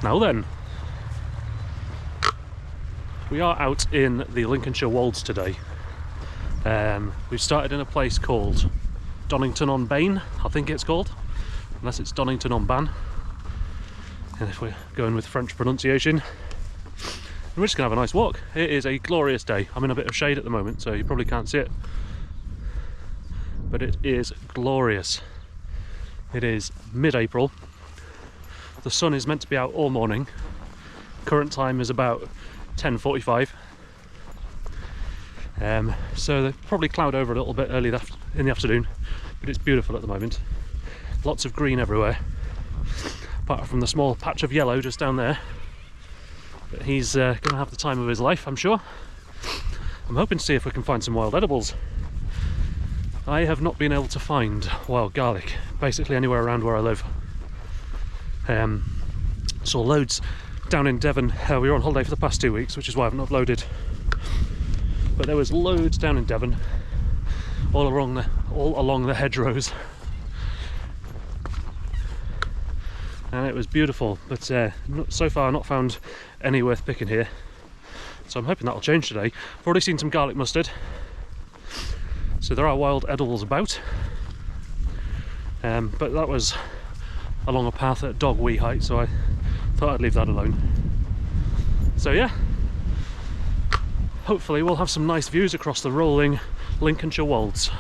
Now then, we are out in the Lincolnshire Wolds today. We've started in a place called Donington on Bain, I think it's called, unless it's Donington on Ban. And if we're going with French pronunciation, and we're just gonna have a nice walk. It is a glorious day. I'm in a bit of shade at the moment, so you probably can't see it, but it is glorious. It is mid-April. The sun is meant to be out all morning. Current time is about 10:45. So they probably cloud over a little bit early in the afternoon, but it's beautiful at the moment. Lots of green everywhere, apart from the small patch of yellow just down there. But he's going to have the time of his life, I'm sure. I'm hoping to see if we can find some wild edibles. I have not been able to find wild garlic basically anywhere around where I live. Saw loads down in Devon. We were on holiday for the past 2 weeks, which is why I haven't uploaded. But there was loads down in Devon, all along the hedgerows, and it was beautiful. But so far, not found any worth picking here. So I'm hoping that'll change today. I've already seen some garlic mustard, so there are wild edibles about. But that was along a path at dog wee height, so I thought I'd leave that alone. So yeah, hopefully we'll have some nice views across the rolling Lincolnshire Wolds.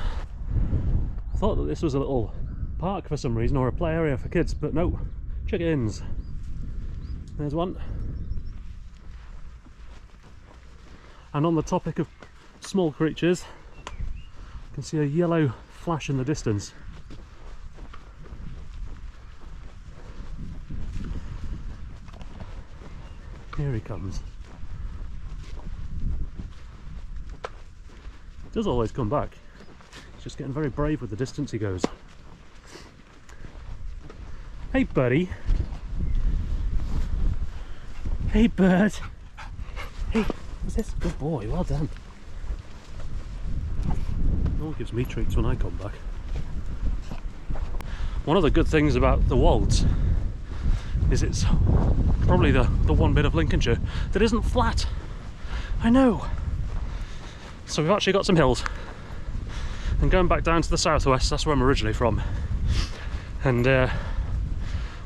I thought that this was a little park for some reason, or a play area for kids, but no, chickens. There's one. And on the topic of small creatures, you can see a yellow flash in the distance. Here he comes. He does always come back. He's just getting very brave with the distance he goes. Hey buddy. Hey bird. Hey, what's this? Good boy, well done. No one gives me treats when I come back. One of the good things about the Wolds is it's probably the one bit of Lincolnshire that isn't flat. I know. So we've actually got some hills, and going back down to the southwest, that's where I'm originally from, and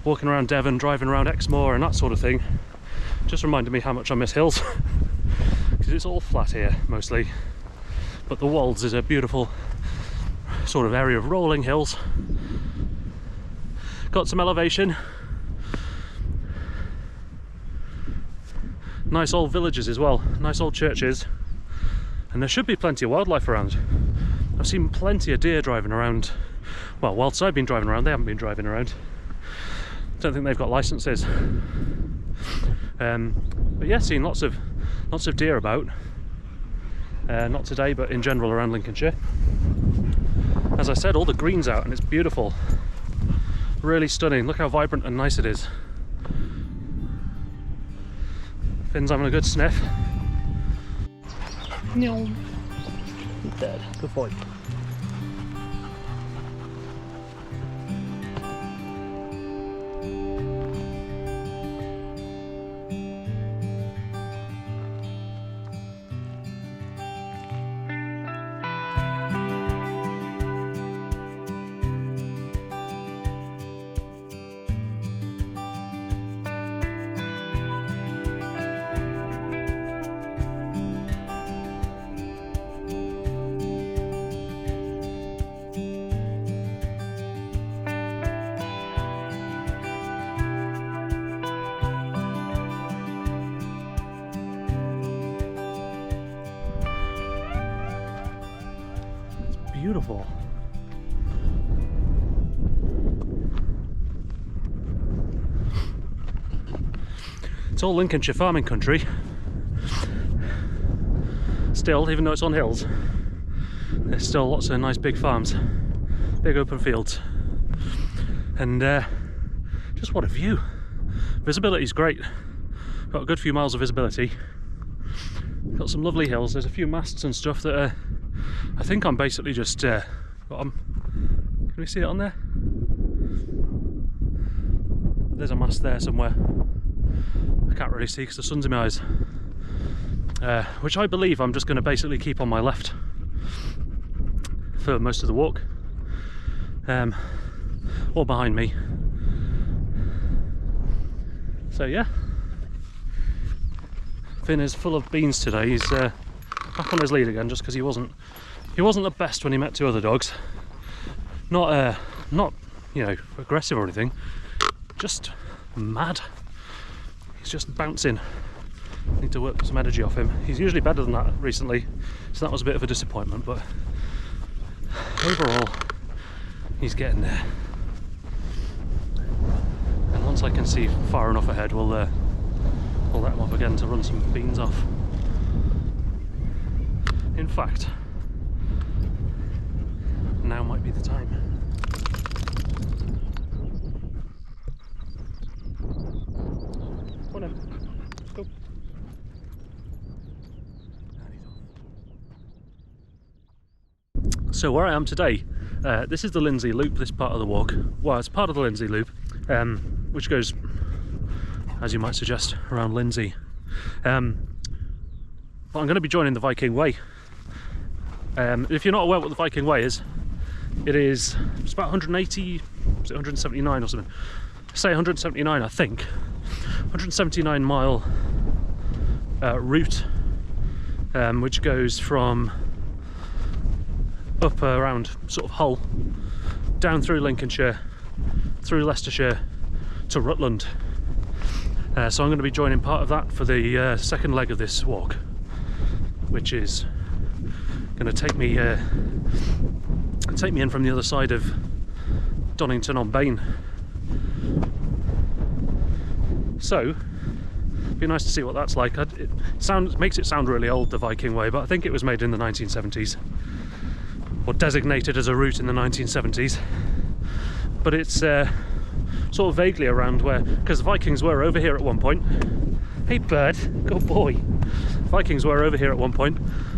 walking around Devon, driving around Exmoor and that sort of thing, just reminded me how much I miss hills, because it's all flat here mostly, but the Wolds is a beautiful sort of area of rolling hills, got some elevation, nice old villages as well, nice old churches, and there should be plenty of wildlife around. I've seen plenty of deer driving around. Well, whilst I've been driving around, they haven't been driving around. Don't think they've got licenses. But yeah, seen lots of deer about. Not today, but in general around Lincolnshire. As I said, all the green's out and it's beautiful. Really stunning. Look how vibrant and nice it is. Finn's having a good sniff. No, he's dead. Good boy. Beautiful. It's all Lincolnshire farming country. Still, even though it's on hills, there's still lots of nice big farms, big open fields, and just what a view. Visibility's great. Got a good few miles of visibility. Got some lovely hills. There's a few masts and stuff that I think I'm basically just can we see it on there? There's a mast there somewhere. I can't really see because the sun's in my eyes. Which I believe I'm just going to basically keep on my left for most of the walk, or behind me. So yeah, Finn is full of beans today. He's back on his lead again, just because he wasn't the best when he met two other dogs. Not you know, aggressive or anything, just mad. He's just bouncing. Need to work some energy off him. He's usually better than that recently, so that was a bit of a disappointment, but overall he's getting there. And once I can see far enough ahead, we'll let him off again to run some beans off. In fact, now might be the time. Come on in. Let's go. So where I am today, this is the Lindsay Loop, this part of the walk. Well, it's part of the Lindsay Loop, which goes, as you might suggest, around Lindsay. But I'm going to be joining the Viking Way. If you're not aware what the Viking Way is, it's about 180, is it 179 or something? Say 179, I think. 179 mile route, which goes from up around sort of Hull, down through Lincolnshire, through Leicestershire to Rutland. So I'm going to be joining part of that for the second leg of this walk, which is going to take me in from the other side of Donington on Bain. So it'd be nice to see what that's like. It makes it sound really old, the Viking Way, but I think it was made in the 1970s, or designated as a route in the 1970s. But it's sort of vaguely around where, because the Vikings were over here at one point. Hey bird, good boy. Vikings were over here at one point,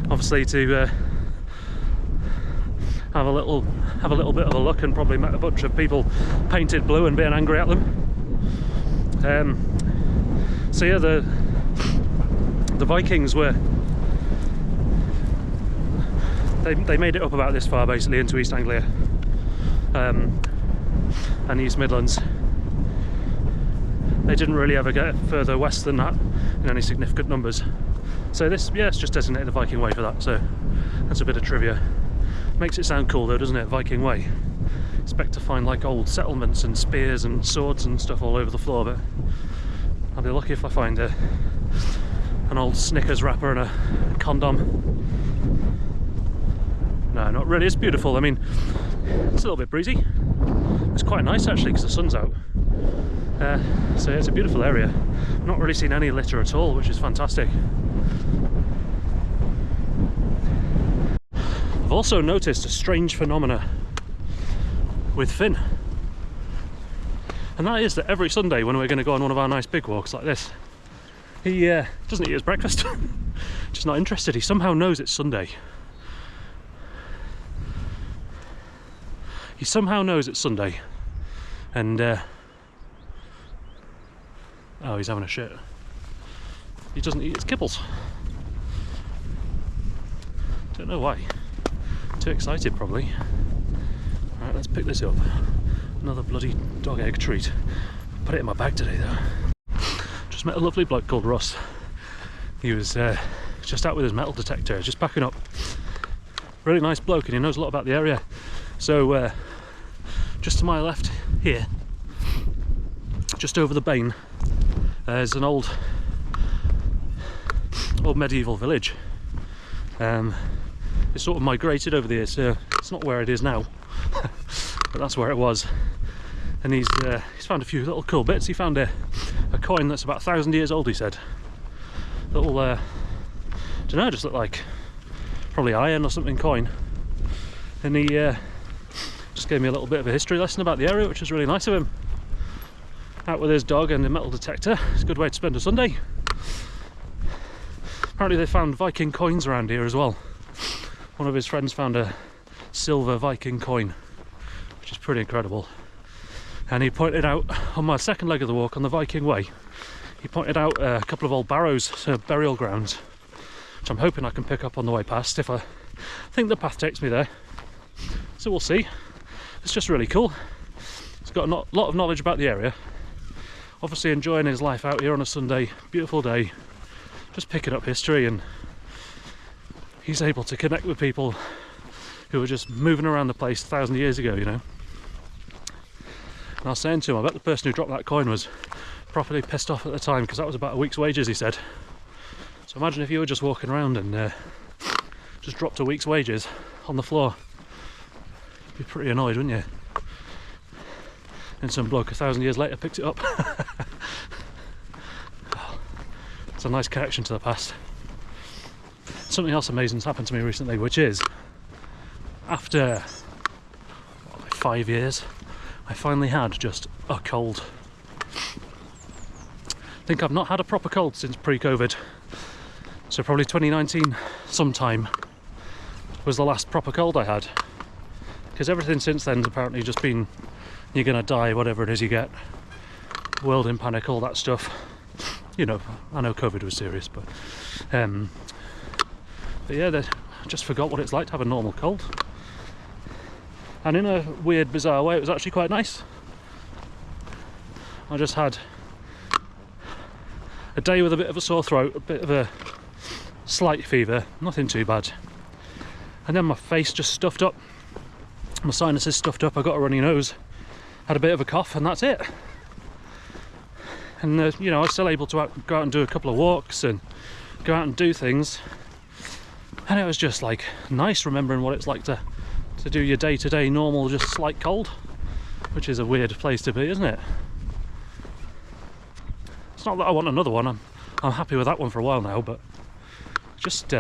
obviously to have a little bit of a look, and probably met a bunch of people painted blue and being angry at them. So yeah, the Vikings were, they made it up about this far, basically into East Anglia and East Midlands. They didn't really ever get further west than that in any significant numbers. So this, yeah, it's just designated the Viking Way for that. So that's a bit of trivia. Makes it sound cool though, doesn't it? Viking Way. Expect to find like old settlements and spears and swords and stuff all over the floor, but I'll be lucky if I find an old Snickers wrapper and a condom. No, not really. It's beautiful. I mean, it's a little bit breezy. It's quite nice actually because the sun's out. So yeah, it's a beautiful area. I've not really seen any litter at all, which is fantastic. I've also noticed a strange phenomena with Finn, and that is that every Sunday when we're going to go on one of our nice big walks like this, he doesn't eat his breakfast. Just not interested. He somehow knows it's Sunday. He somehow knows it's Sunday, and oh, he's having a shit. He doesn't eat his kibbles. Don't know why. Too excited probably. Alright, let's pick this up. Another bloody dog egg treat. Put it in my bag today though. Just met a lovely bloke called Russ. He was just out with his metal detector, just packing up. Really nice bloke, and he knows a lot about the area. So just to my left here, just over the Bain, there's an old medieval village. It's sort of migrated over the years, so it's not where it is now, but that's where it was. And he's found a few little cool bits. He found a coin that's about 1,000 years old, he said. Little, don't know, just looked like probably iron or something coin. And he just gave me a little bit of a history lesson about the area, which was really nice of him. Out with his dog and a metal detector. It's a good way to spend a Sunday. Apparently they found Viking coins around here as well. One of his friends found a silver Viking coin, which is pretty incredible. And he pointed out on my second leg of the walk on the Viking Way, he pointed out a couple of old barrows, so burial grounds, which I'm hoping I can pick up on the way past if I think the path takes me there. So we'll see. It's just really cool. He's got a lot of knowledge about the area. Obviously enjoying his life out here on a Sunday, beautiful day, just picking up history, and he's able to connect with people who were just moving around the place 1,000 years ago, you know. And I was saying to him, I bet the person who dropped that coin was properly pissed off at the time, because that was about a week's wages, he said. So imagine if you were just walking around and just dropped a week's wages on the floor. You'd be pretty annoyed, wouldn't you? And some bloke 1,000 years later picked it up. It's a nice connection to the past. Something else amazing's happened to me recently, which is after like 5 years, I finally had just a cold. I think I've not had a proper cold since pre-COVID, so probably 2019 sometime was the last proper cold I had, because everything since then has apparently just been you're gonna die, whatever it is you get, world in panic, all that stuff. You know, I know COVID was serious, but yeah, I just forgot what it's like to have a normal cold. And in a weird, bizarre way, it was actually quite nice. I just had a day with a bit of a sore throat, a bit of a slight fever, nothing too bad. And then my face just stuffed up, my sinuses stuffed up, I got a runny nose, had a bit of a cough, and that's it. And you know, I was still able to go out and do a couple of walks and go out and do things. And it was just like nice remembering what it's like to do your day-to-day normal, just slight cold, which is a weird place to be, isn't it? It's not that I want another one, I'm happy with that one for a while now, but just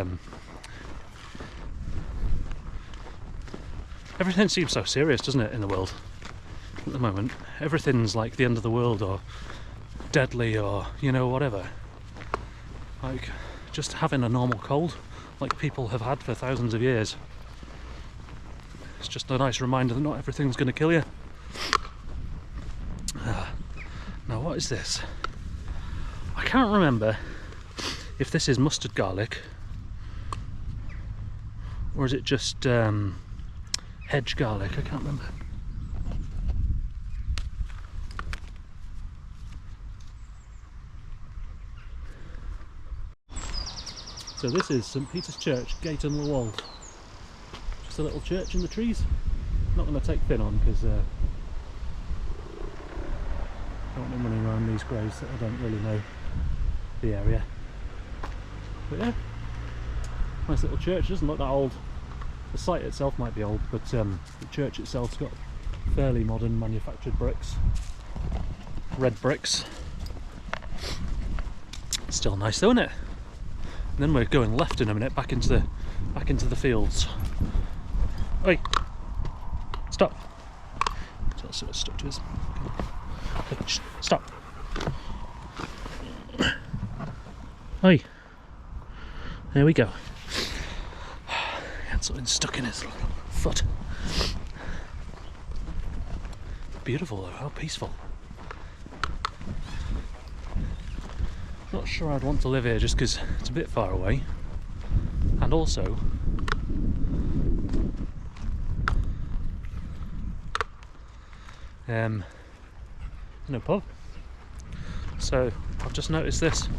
everything seems so serious, doesn't it, in the world at the moment? Everything's like the end of the world, or deadly, or you know, whatever. Like just having a normal cold like people have had for thousands of years, it's just a nice reminder that not everything's going to kill you. Now what is this? I can't remember if this is mustard garlic or is it just hedge garlic. I can't remember. So this is St Peter's Church, Gate and the Wolds. Just a little church in the trees. Not going to take Finn on because I don't want him running around these graves that I don't really know the area. But yeah, nice little church. Doesn't look that old. The site itself might be old, but the church itself's got fairly modern manufactured bricks, red bricks. Still nice though, isn't it? And then we're going left in a minute, back into the fields. Oi! Stop! So that's sort of stuck to us. Okay. Stop! Oi! There we go. He had something stuck in his foot. Beautiful though, how peaceful. Not sure I'd want to live here just because it's a bit far away, and also no pub. So I've just noticed this.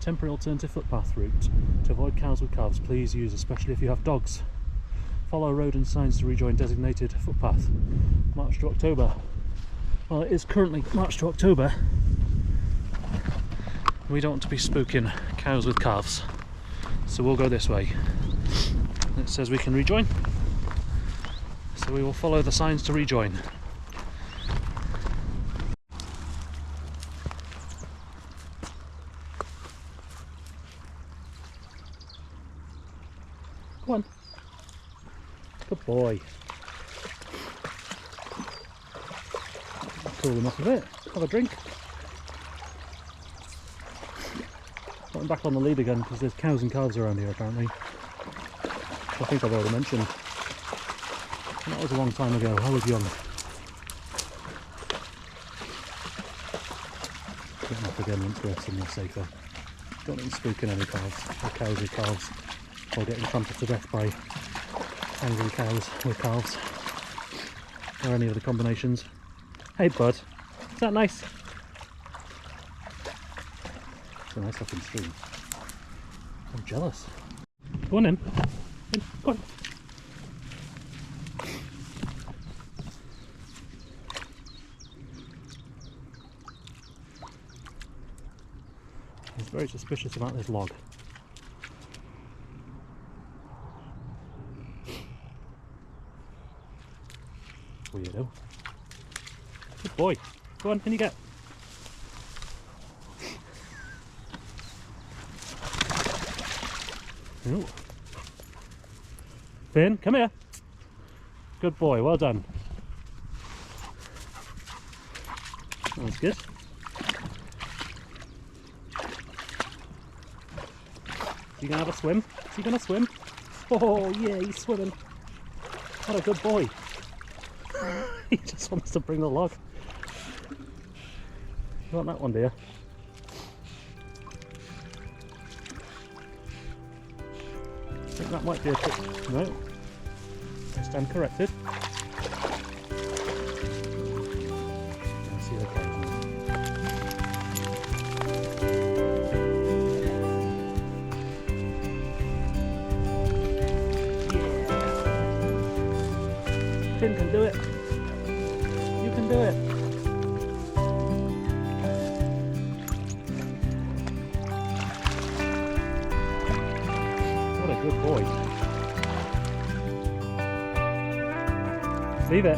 Temporary alternative footpath route. To avoid cows with calves, please use, especially if you have dogs. Follow road and signs to rejoin designated footpath. March to October. Well, it is currently March to October. We don't want to be spooking cows with calves, so we'll go this way. It says we can rejoin, so we will follow the signs to rejoin. Come on. Good boy. Cool enough of it. Have a drink. Got him back on the lead again because there's cows and calves around here apparently. I think I've already mentioned. That was a long time ago. I was young. Getting off again once we're somewhere safer. Don't need spooking any calves, or cows with calves, or getting trampled to death by angry cows with calves, or any of the combinations. Hey bud, is that nice? It's a nice looking stream. I'm jealous. Go on in. Go on. He's very suspicious about this log. Weirdo. Good boy. Go on, in you get. Ooh. Bain, come here. Good boy, well done. That's good. Is he gonna have a swim? Is he gonna swim? Oh yeah, he's swimming. What a good boy. He just wants to bring the log. You want that one, dear? I think that might be a bit... No. I stand corrected. I see the cage. Yeah! Finn can do it. You can do it. Good boy. Leave it.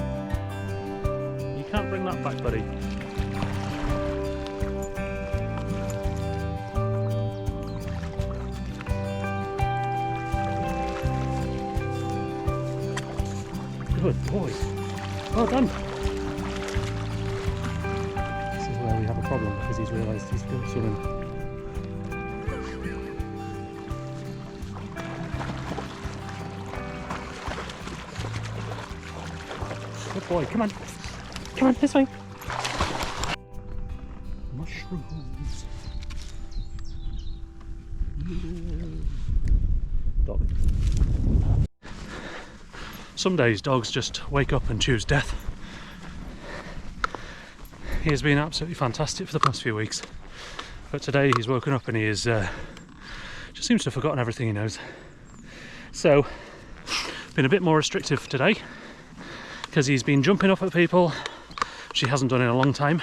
You can't bring that back, buddy. Good boy. Well done. This is where we have a problem because he's realised he's good at swimming. Good boy, come on. Come on, this way. Mushrooms. Dog. Some days dogs just wake up and choose death. He has been absolutely fantastic for the past few weeks. But today he's woken up and he is just seems to have forgotten everything he knows. So, been a bit more restrictive today. Because he's been jumping up at people, which he hasn't done in a long time.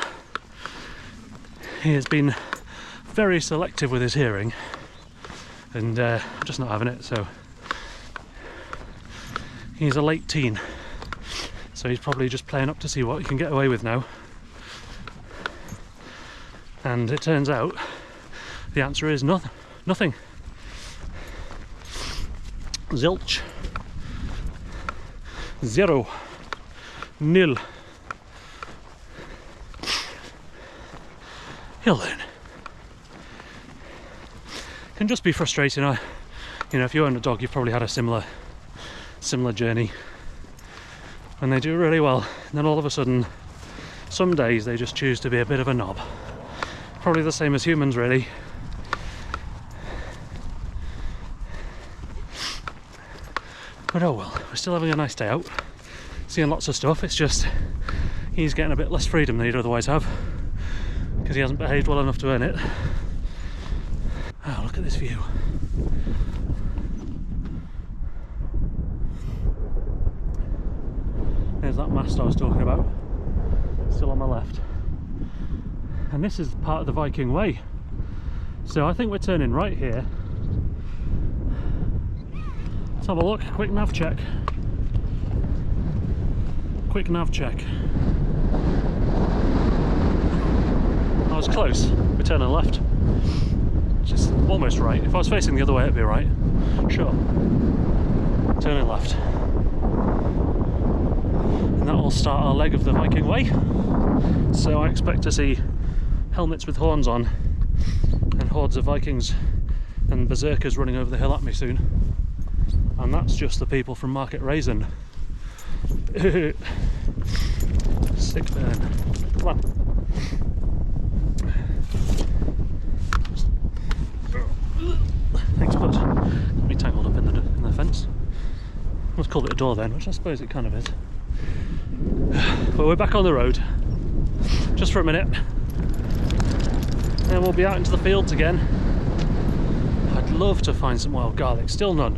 He has been very selective with his hearing, and just not having it, so he's a late teen, so he's probably just playing up to see what he can get away with now. And it turns out the answer is nothing. Zilch. Zero. Nil. He'll learn. Can just be frustrating. You know, if you own a dog, you've probably had a similar journey. When they do really well, and then all of a sudden, some days they just choose to be a bit of a knob. Probably the same as humans, really. But oh well, we're still having a nice day out. Seeing lots of stuff. It's just he's getting a bit less freedom than he'd otherwise have because he hasn't behaved well enough to earn it. Oh, look at this view. There's that mast I was talking about, still on my left. And this is part of the Viking Way. So I think we're turning right here. Let's have a look, quick nav check. Quick nav check. I was close. We're turning left. Just almost right. If I was facing the other way, it'd be right. Sure. Turning left. And that will start our leg of the Viking Way. So I expect to see helmets with horns on and hordes of Vikings and berserkers running over the hill at me soon. And that's just the people from Market Raisin. Sick burn. Come on. called it a door then, which I suppose it kind of is. But we're back on the road, just for a minute, and we'll be out into the fields again. I'd love to find some wild garlic, still none.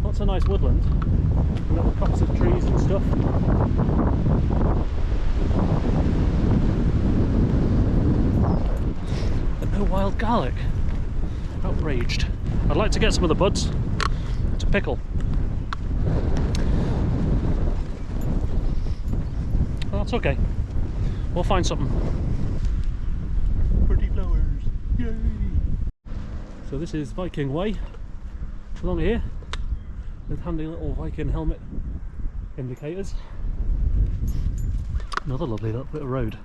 Lots of nice woodland, little copse of trees and stuff. But no wild garlic. Outraged. I'd like to get some of the buds to pickle. Well, that's okay. We'll find something. Pretty flowers. Yay! So this is Viking Way along here with handy little Viking helmet indicators. Another lovely little bit of road.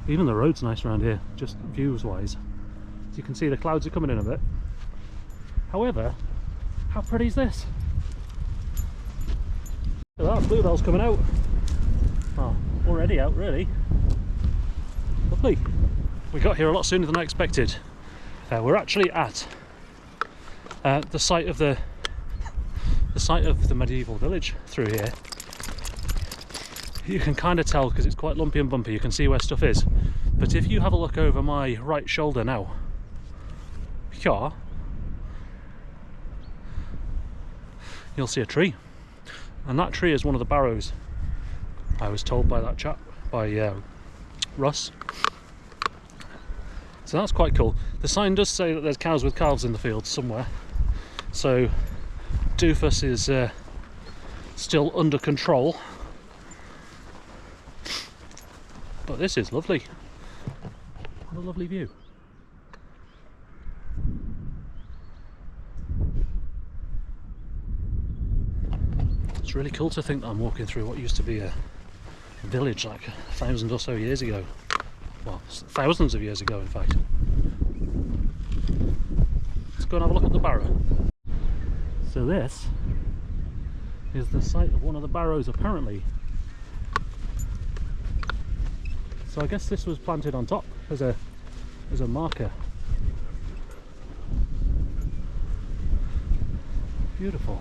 Even the road's nice around here, just views wise. As you can see, the clouds are coming in a bit. However, how pretty is this? Look at that, bluebell's coming out. Oh, already out really. Lovely. We got here a lot sooner than I expected. We're actually at the site of the medieval village through here. You can kind of tell because it's quite lumpy and bumpy. You can see where stuff is. But if you have a look over my right shoulder now, here, you'll see a tree, and that tree is one of the barrows. I was told by that chap, by Russ. So that's quite cool. The sign does say that there's cows with calves in the field somewhere, so Doofus is still under control. But this is lovely. What a lovely view. It's really cool to think that I'm walking through what used to be a village like 1,000 or so years ago. Well, thousands of years ago in fact. Let's go and have a look at the barrow. So this is the site of one of the barrows apparently. So I guess this was planted on top as a marker. Beautiful.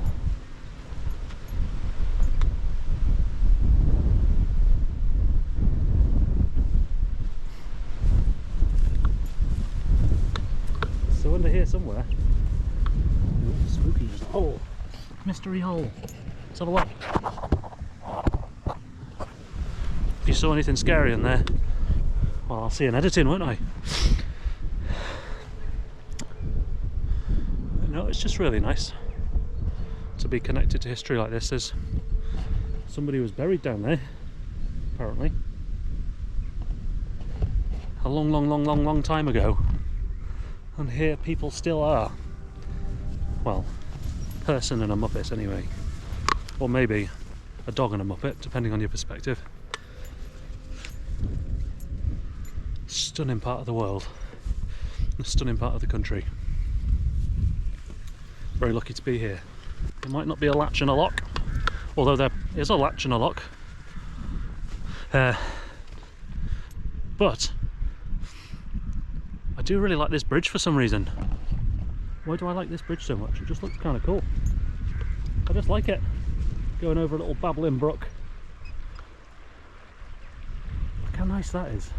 So under here somewhere, ooh, spooky, there's a hole, mystery hole. Let's have a look. If you saw anything scary in there, well, I'll see an editing, won't I? No, it's just really nice to be connected to history like this. There's somebody was buried down there, apparently, a long time ago. And here people still are. Well, person and a muppet anyway. Or maybe a dog and a muppet, depending on your perspective. Stunning part of the world. A stunning part of the country. Very lucky to be here. There might not be a latch and a lock, although there is a latch and a lock. But I do really like this bridge for some reason. Why do I like this bridge so much? It just looks kind of cool. I just like it. Going over a little babbling brook. Look how nice that is.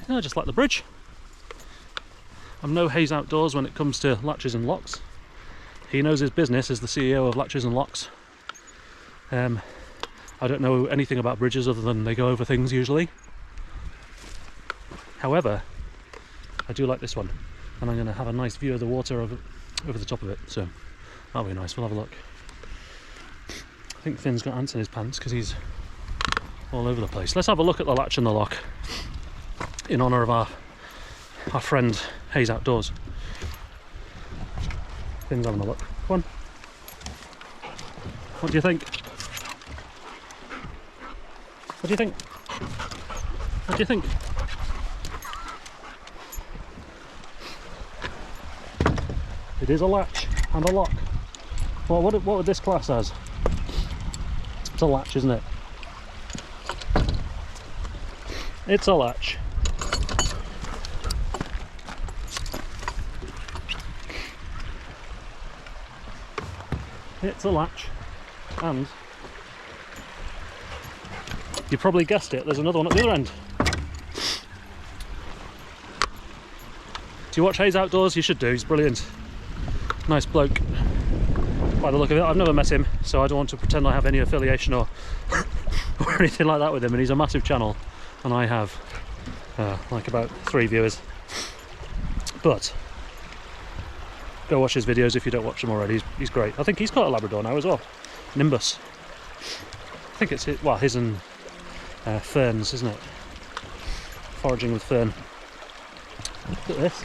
I just like the bridge. I'm no Hayes Outdoors when it comes to latches and locks. He knows his business as the CEO of Latches and Locks. I don't know anything about bridges other than they go over things usually. However, I do like this one, and I'm going to have a nice view of the water over the top of it, so that'll be nice. We'll have a look. I think Finn's got ants in his pants because he's all over the place. Let's have a look at the latch and the lock in honour of our friend Hayes Outdoors. Finn's having a look. Come on. What do you think? What do you think? What do you think? It is a latch and a lock. Well, what would this class as? It's a latch, isn't it? It's a latch. It's a latch, and you probably guessed it, there's another one at the other end. Do you watch Hayes Outdoors? You should do, he's brilliant. Nice bloke, by the look of it. I've never met him, so I don't want to pretend I have any affiliation or or anything like that with him, and he's a massive channel, and I have like about 3 viewers. But go watch his videos if you don't watch them already. He's great. I think he's got a Labrador now as well, Nimbus. I think it's his and Fern's, isn't it? Foraging with Fern. Look at this.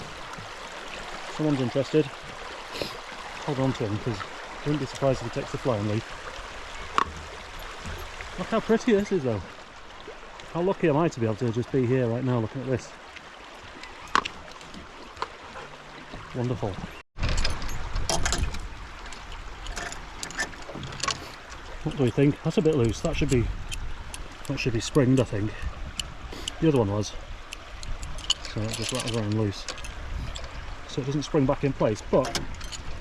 Someone's interested. Hold on to him, because I wouldn't be surprised if he takes the flying leaf. Look how pretty this is though. How lucky am I to be able to just be here right now looking at this. Wonderful. What do we think? That's a bit loose. That should be springed, I think. The other one was. So it just rattles around loose. So it doesn't spring back in place, but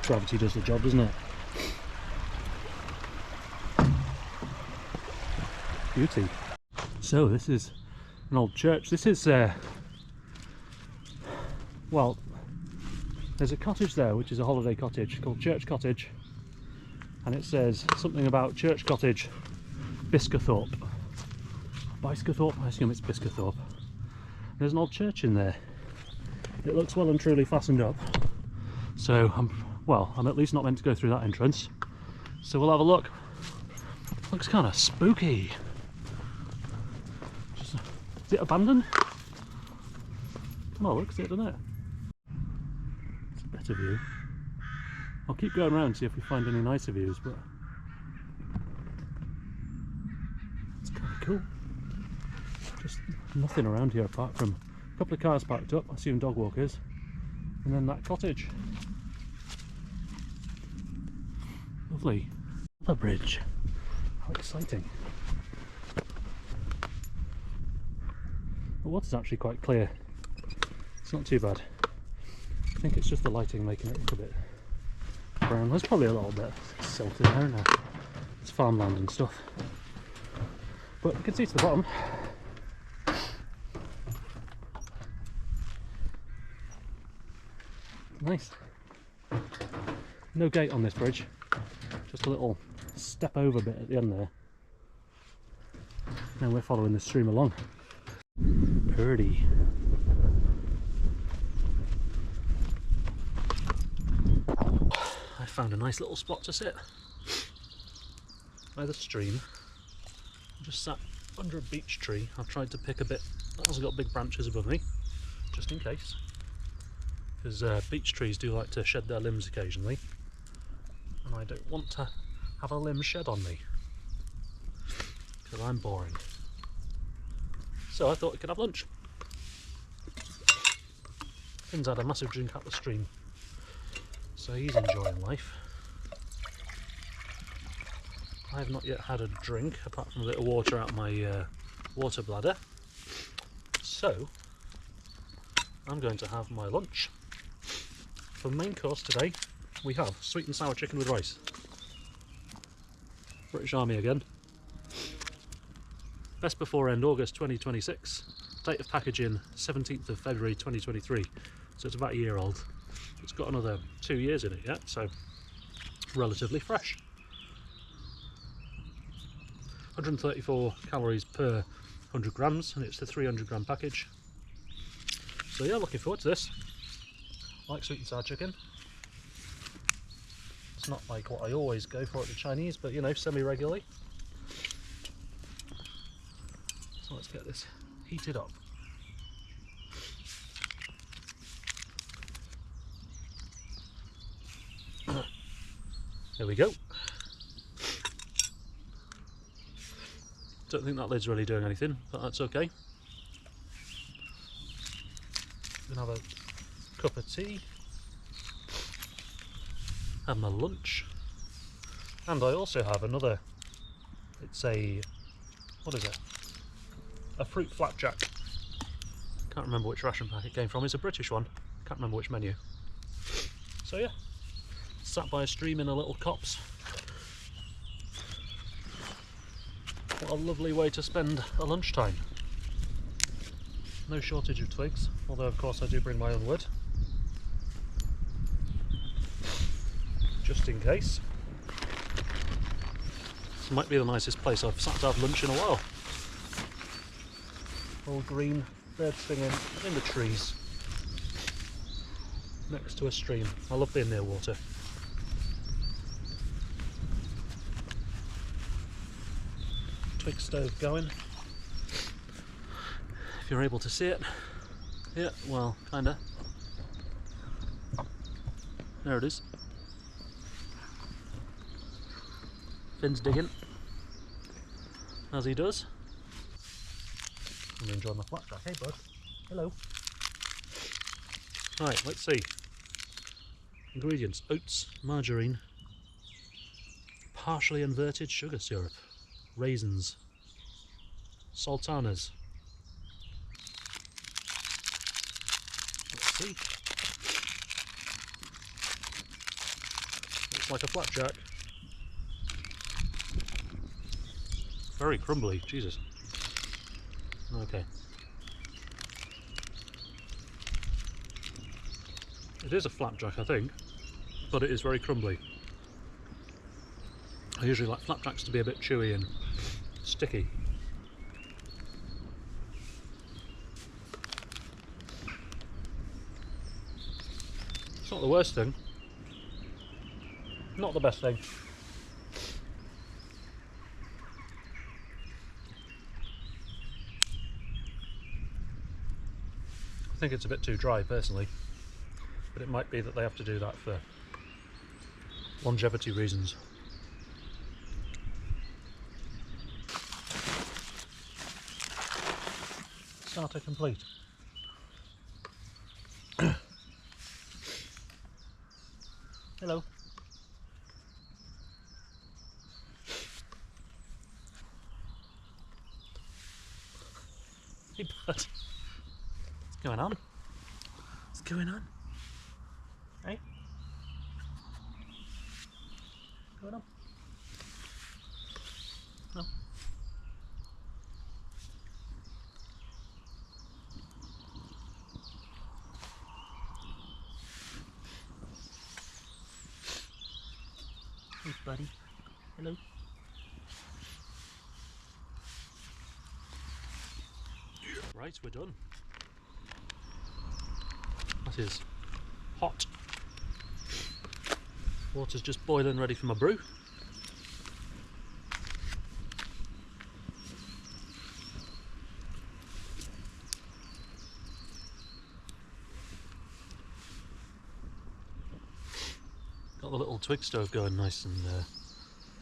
gravity does the job, doesn't it? Beauty. So this is an old church. This is well, there's a cottage there which is a holiday cottage called Church Cottage, and it says something about Church Cottage, Biscathorpe. Biscathorpe? I assume it's Biscathorpe. There's an old church in there. It looks well and truly fastened up, so I'm at least not meant to go through that entrance, so we'll have a look. Looks kind of spooky. Is it abandoned? Well, looks it, doesn't it? It's a better view. I'll keep going around and see if we find any nicer views, but it's kind of cool. Just nothing around here apart from a couple of cars parked up, I assume dog walkers, and then that cottage. Lovely. The bridge. How exciting. The water's actually quite clear. It's not too bad. I think it's just the lighting making it look a bit brown. There's probably a little bit of silt in there now. It's farmland and stuff. But you can see to the bottom. Nice. No gate on this bridge. Just a little step over bit at the end there. Now we're following the stream along. Pretty. I found a nice little spot to sit by the stream. I'm just sat under a beech tree. I've tried to pick a bit that hasn't got big branches above me, just in case, because beech trees do like to shed their limbs occasionally, and I don't want to have a limb shed on me because I'm boring. So I thought we could have lunch. Finn's had a massive drink at the stream, so he's enjoying life. I have not yet had a drink, apart from a bit of water out of my water bladder. So I'm going to have my lunch. For the main course today, we have sweet and sour chicken with rice. British Army again. Best before end August 2026. Date of packaging 17th of February 2023. So it's about a year old. It's got another 2 years in it yet, so relatively fresh. 134 calories per 100 grams, and it's the 300 gram package. So yeah, looking forward to this. I like sweet and sour chicken. It's not like what I always go for at the Chinese, but you know, semi-regularly. So let's get this heated up. There we go. Don't think that lid's really doing anything, but that's okay. Gonna have a cup of tea, have my lunch, and I also have another, it's a, what is it? A fruit flapjack. Can't remember which ration pack it came from. It's a British one. Can't remember which menu. So yeah, sat by a stream in a little copse, What a lovely way to spend a lunchtime. No shortage of twigs, although of course I do bring my own wood. Just in case. This might be the nicest place I've sat to have lunch in a while. All green, birds singing in the trees. Next to a stream. I love being near water. Twig stove going. If you're able to see it. Yeah, well, kinda. There it is. Finn's digging, as he does. I'm enjoying my flapjack, hey bud? Hello. Right, let's see. Ingredients: oats, margarine, partially inverted sugar syrup, raisins, sultanas. Let's see. Looks like a flapjack. Very crumbly, Jesus. Okay. It is a flapjack, I think, but it is very crumbly. I usually like flapjacks to be a bit chewy and sticky. It's not the worst thing. Not the best thing. I think it's a bit too dry personally, but it might be that they have to do that for longevity reasons. Starter complete. Hello. Hey bud. What's going on? What's going on? Hey? What's going on? No. Hey buddy. Hello. Right, we're done. That is hot. Water's just boiling, ready for my brew. Got the little twig stove going nice and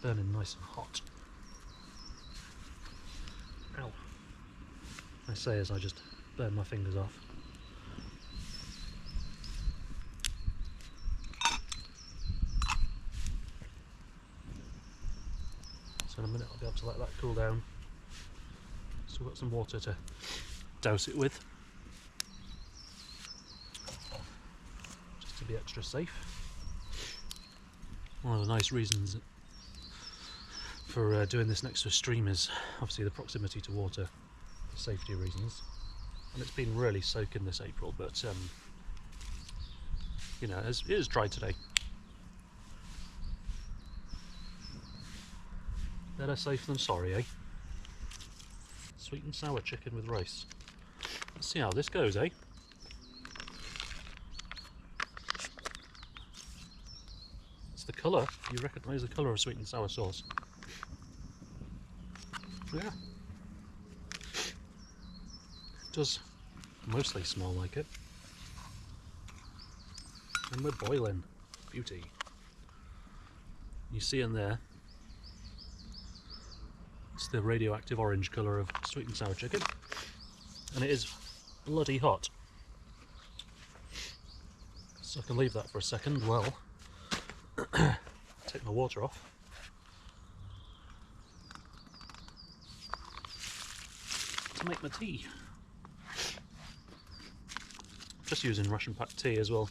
burning nice and hot. Ow. I say as I just burn my fingers off. So in a minute I'll be able to let that cool down. Still got some water to douse it with, just to be extra safe. One of the nice reasons for doing this next to a stream is obviously the proximity to water for safety reasons. And it's been really soaking this April, but you know, it is dry today. Better safe than sorry, eh? Sweet and sour chicken with rice. Let's see how this goes, eh? It's the colour. You recognise the colour of sweet and sour sauce. Yeah. It does mostly smell like it. And we're boiling. Beauty. You see in there, it's the radioactive orange colour of sweet and sour chicken, and it is bloody hot. So I can leave that for a second while take my water off. To make my tea. Just using ration pack tea as well.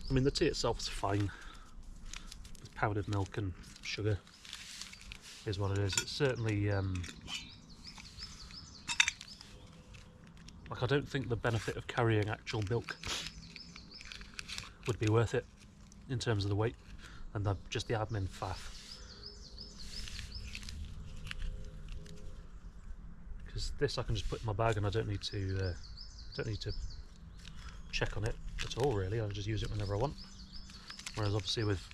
I mean, the tea itself is fine with powdered milk and sugar. is what it is. It's certainly like, I don't think the benefit of carrying actual milk would be worth it in terms of the weight and just the admin faff. Because this I can just put in my bag and I don't need to check on it at all really. I just use it whenever I want. Whereas obviously with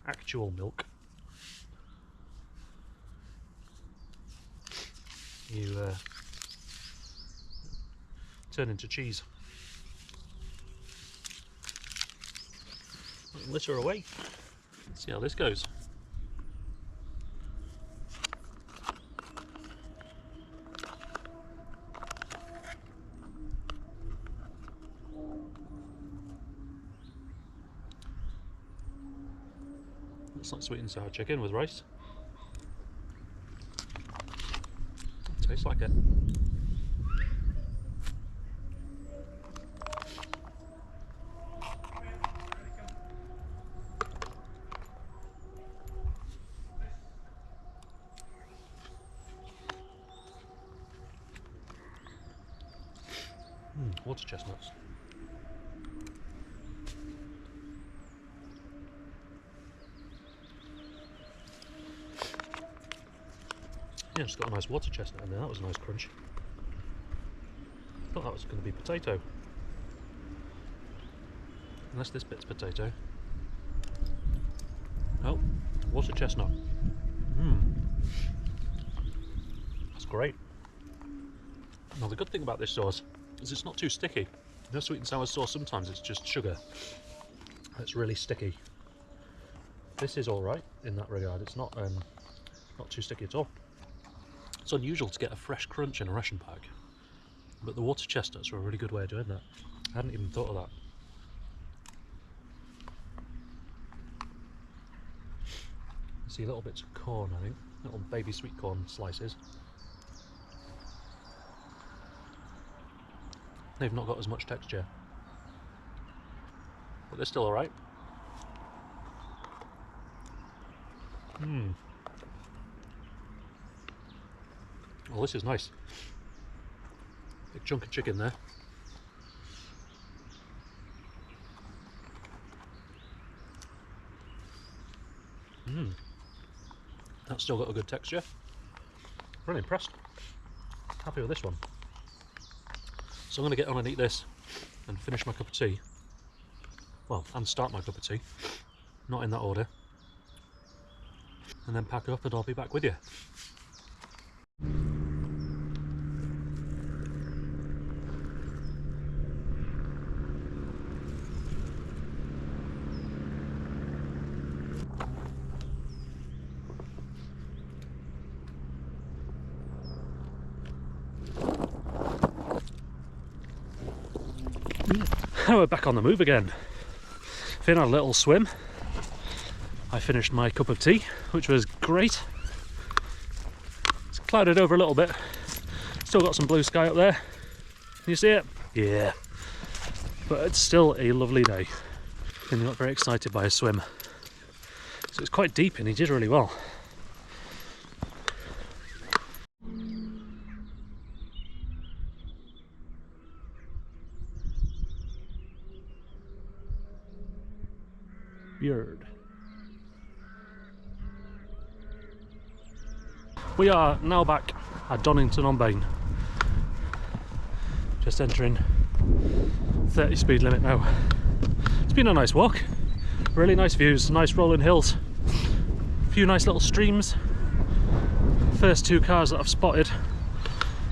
actual milk, you turn into cheese. Litter away. Let's see how this goes. Looks like sweet and sour chicken with rice. Tastes like it. Water chestnuts. Yeah, just got a nice water chestnut in there. That was a nice crunch. Thought that was going to be potato. Unless this bit's potato. Oh, water chestnut. That's great. Now the good thing about this sauce is it's not too sticky. No sweet and sour sauce, sometimes it's just sugar. It's really sticky. This is alright in that regard. It's not too sticky at all. It's unusual to get a fresh crunch in a ration pack, but the water chestnuts are a really good way of doing that. I hadn't even thought of that. See little bits of corn, I think, little baby sweet corn slices. They've not got as much texture, but they're still alright. Well, this is nice. Big chunk of chicken there. That's still got a good texture. Really impressed. Happy with this one. So I'm going to get on and eat this and finish my cup of tea. Well, and start my cup of tea. Not in that order. And then pack up and I'll be back with you. We're back on the move again. Finn had a little swim. I finished my cup of tea, which was great. It's clouded over a little bit. Still got some blue sky up there. Can you see it? Yeah. But it's still a lovely day. Finn got very excited by his swim. So it's quite deep and he did really well. Beard. We are now back at Donington on Bain. Just entering 30 speed limit now. It's been a nice walk. Really nice views, nice rolling hills. A few nice little streams. First two cars that I've spotted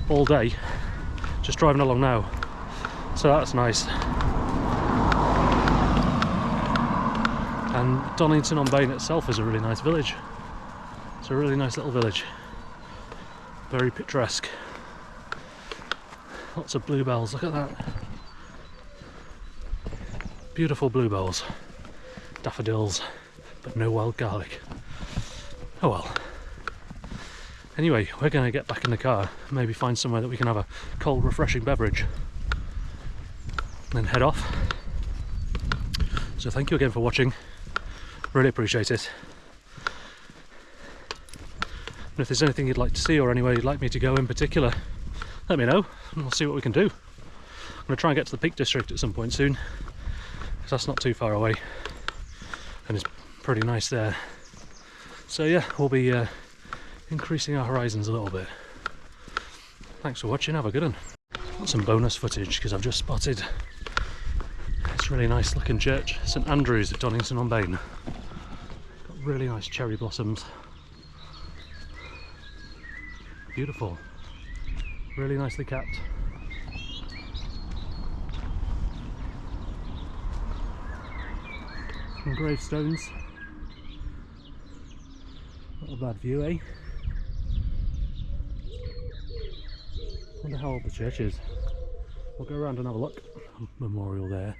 all day. Just driving along now. So that's nice. And Donington on Bain itself is a really nice village. It's a really nice little village. Very picturesque. Lots of bluebells, look at that. Beautiful bluebells. Daffodils, but no wild garlic. Oh well. Anyway, we're going to get back in the car, maybe find somewhere that we can have a cold, refreshing beverage. And then head off. So thank you again for watching. Really appreciate it. And if there's anything you'd like to see or anywhere you'd like me to go in particular, let me know and we'll see what we can do. I'm going to try and get to the Peak District at some point soon, because that's not too far away and it's pretty nice there. So yeah, we'll be increasing our horizons a little bit. Thanks for watching, have a good one. Got some bonus footage because I've just spotted this really nice looking church, St Andrew's at Donington on Bain. Got really nice cherry blossoms. Beautiful, really nicely kept. Some gravestones. Not a bad view, eh? Wonder how old the church is. We'll go around and have a look. Memorial there.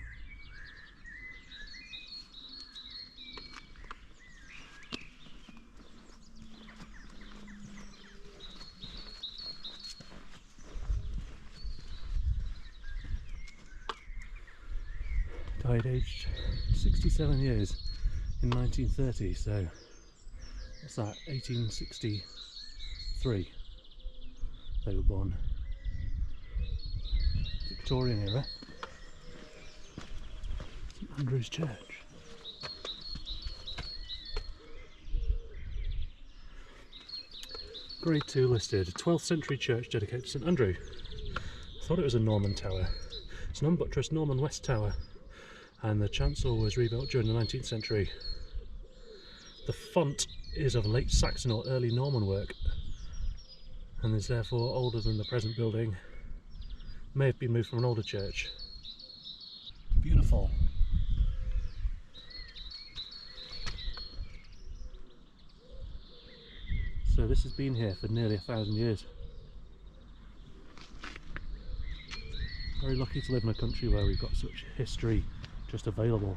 Died aged 67 years in 1930, so what's that, 1863 they were born. Victorian era. St Andrew's Church. Grade 2 listed, 12th century church dedicated to St Andrew. I thought it was a Norman tower. It's an unbuttressed Norman west tower, and the chancel was rebuilt during the 19th century. The font is of late Saxon or early Norman work, and is therefore older than the present building. May have been moved from an older church. Beautiful. So this has been here for nearly 1,000 years. Very lucky to live in a country where we've got such history just available.